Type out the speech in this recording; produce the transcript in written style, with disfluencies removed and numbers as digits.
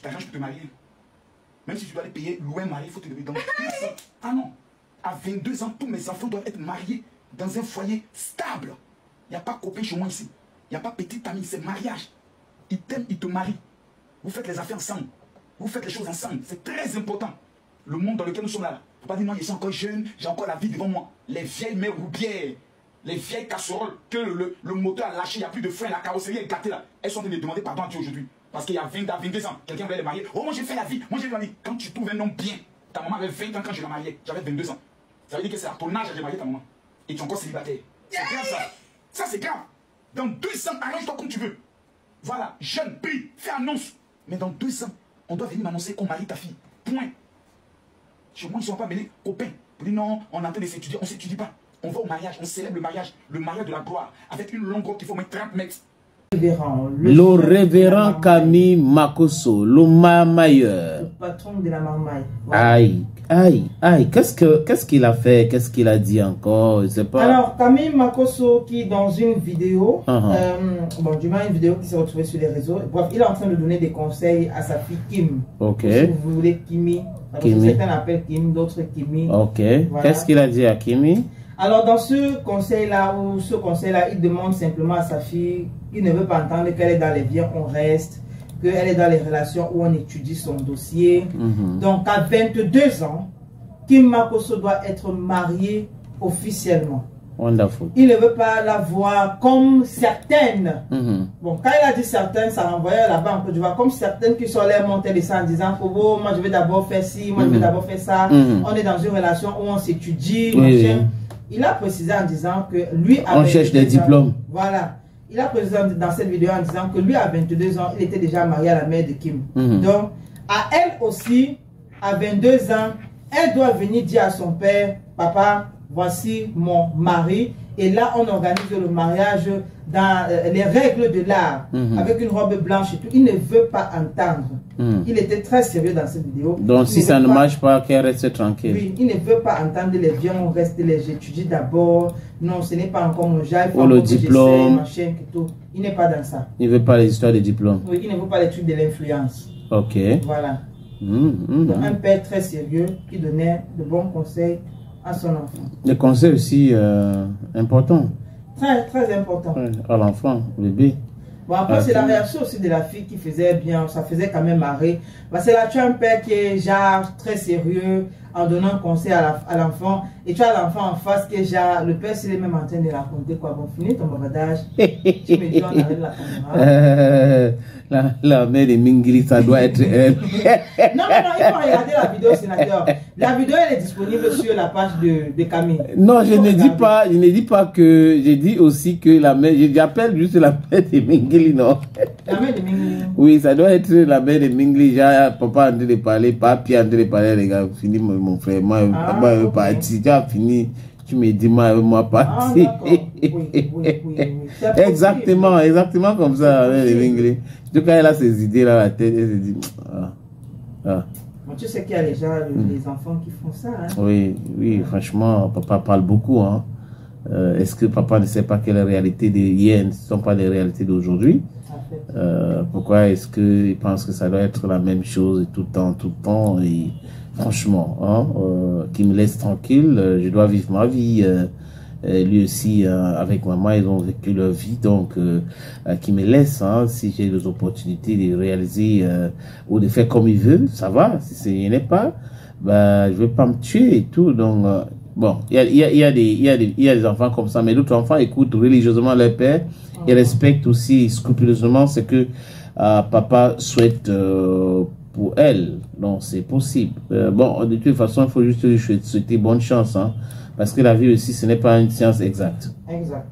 t'arranges pour te marier. Même si tu dois les payer, louer un mari, il faut te lever dans 2 ans. Ah non, à 22 ans, tous mes enfants doivent être mariés dans un foyer stable. Il n'y a pas copain chez moi ici. Il n'y a pas petite amie, c'est mariage. Ils t'aiment, ils te marient. Vous faites les affaires ensemble. Vous faites les choses ensemble. C'est très important. Le monde dans lequel nous sommes là. Il ne faut pas dire non, je suis encore jeune, j'ai encore la vie devant moi. Les vieilles mères roubières, les vieilles casseroles que le moteur a lâché, il n'y a plus de frein, la carrosserie est éclatée là. Elles sont en train de demander pardon à Dieu aujourd'hui. Parce qu'il y a 22 ans, quelqu'un voulait les marier. Oh, moi j'ai fait la vie, moi j'ai fait la vie. Quand tu trouves un homme bien, ta maman avait 20 ans quand je la mariais, j'avais 22 ans. Ça veut dire que c'est à ton âge que j'ai marié ta maman. Et tu es encore célibataire. C'est grave ça. Ça c'est grave. Dans 2 ans, arrange-toi comme tu veux. Voilà, jeune, prie, fais annonce. Mais dans 2 ans, on doit venir m'annoncer qu'on marie ta fille. Point. Chez moi, ils ne sont pas mêlés copains. Pour dire non, on est en train de s'étudier, on ne s'étudie pas. On va au mariage, on célèbre le mariage de la gloire, avec une longue robe qu'il faut mettre 30 mètres. Le révérend Camille Makosso, le marmailleur. Le patron de la marmaille. Voilà. Aïe, aïe, aïe. Qu'est-ce qu'il a fait? Qu'est-ce qu'il a dit encore? Je sais pas. Alors, Camille Makosso, qui dans une vidéo, bon, du moins une vidéo qui s'est retrouvée sur les réseaux, bref, il est en train de donner des conseils à sa fille Kim. Ok. Si vous voulez Kimi. Kimi. Certains l'appellent Kim, d'autres Kimi. Ok. Voilà. Qu'est-ce qu'il a dit à Kimi? Alors, dans ce conseil-là, il demande simplement à sa fille, il ne veut pas entendre qu'elle est dans les biens, on reste, qu'elle est dans les relations où on étudie son dossier. Donc, à 22 ans, Kim Makosso doit être mariée officiellement. Wonderful. Il ne veut pas la voir comme certaines. Bon, quand il a dit certaines, ça renvoyait là-bas en Côte d'Ivoire, comme certaines qui sont allées monter les ça en disant que oh, moi je vais d'abord faire ci, moi je vais d'abord faire ça. On est dans une relation où on s'étudie. Il a précisé en disant que lui... On cherche des diplômes. Voilà. Il a précisé dans cette vidéo en disant que lui, à 22 ans, il était déjà marié à la mère de Kim. Donc, à elle aussi, à 22 ans, elle doit venir dire à son père, papa, voici mon mari. Et là, on organise le mariage dans les règles de l'art, avec une robe blanche et tout. Il ne veut pas entendre. Il était très sérieux dans cette vidéo. Donc, si ça ne marche pas, qu'elle reste tranquille. Oui, il ne veut pas entendre les viens, on reste, les étudies d'abord. Non, ce n'est pas encore mon genre. Pour le diplôme. Machin, tout. Il n'est pas dans ça. Il ne veut pas les histoires de diplôme. Oui, il ne veut pas les trucs de l'influence. Ok. Voilà. Donc, un père très sérieux qui donnait de bons conseils à son enfant. Des conseils aussi importants. Très, très important. À l'enfant, au bébé. Bon, après, c'est la réaction aussi de la fille qui faisait bien, ça faisait quand même marrer. Parce que là, tu as un père qui est genre très sérieux en donnant conseil à l'enfant. Et tu as l'enfant en face qui est genre, le père, s'il est même en train de raconter quoi. Bon, finis ton bavardage. Tu me dis, on arrête la caméra. La mère de Mingili, ça doit être elle. Non, il faut regarder la vidéo, sénateur. La vidéo, elle est disponible sur la page de Camille. Non, je ne dis pas que, je dis aussi que la mère, j'appelle juste la mère de Mingili, non. La mère de Mingili. Oui, ça doit être la mère de Mingili. J'ai papa en train de parler, papi en train de parler, les gars, fini mon frère, moi, je parti, tu as fini. Tu me dis, moi, parti. Exactement, exactement comme ça, la mère de Mingili. En tout cas, elle a ses idées là, la tête, elle se dit, Bon, tu sais qu'il y a les gens, les enfants qui font ça. Hein? Oui, oui, franchement, papa parle beaucoup. Hein. Est-ce que papa ne sait pas que les réalités d'hier ne sont pas les réalités d'aujourd'hui? Pourquoi est-ce qu'il pense que ça doit être la même chose tout le temps et franchement, hein, qui me laisse tranquille, je dois vivre ma vie. Lui aussi, avec maman, ils ont vécu leur vie, donc qui me laisse, hein, si j'ai des opportunités de réaliser ou de faire comme il veut, ça va. Si il n'est pas, bah, je vais pas me tuer et tout. Donc, bon, il y a des enfants comme ça, mais d'autres enfants écoutent religieusement leur père et respectent aussi scrupuleusement ce que papa souhaite pour elle. Donc, c'est possible. Bon, de toute façon, il faut juste souhaiter bonne chance, hein. Parce que la vie aussi, ce n'est pas une science exacte. Exact.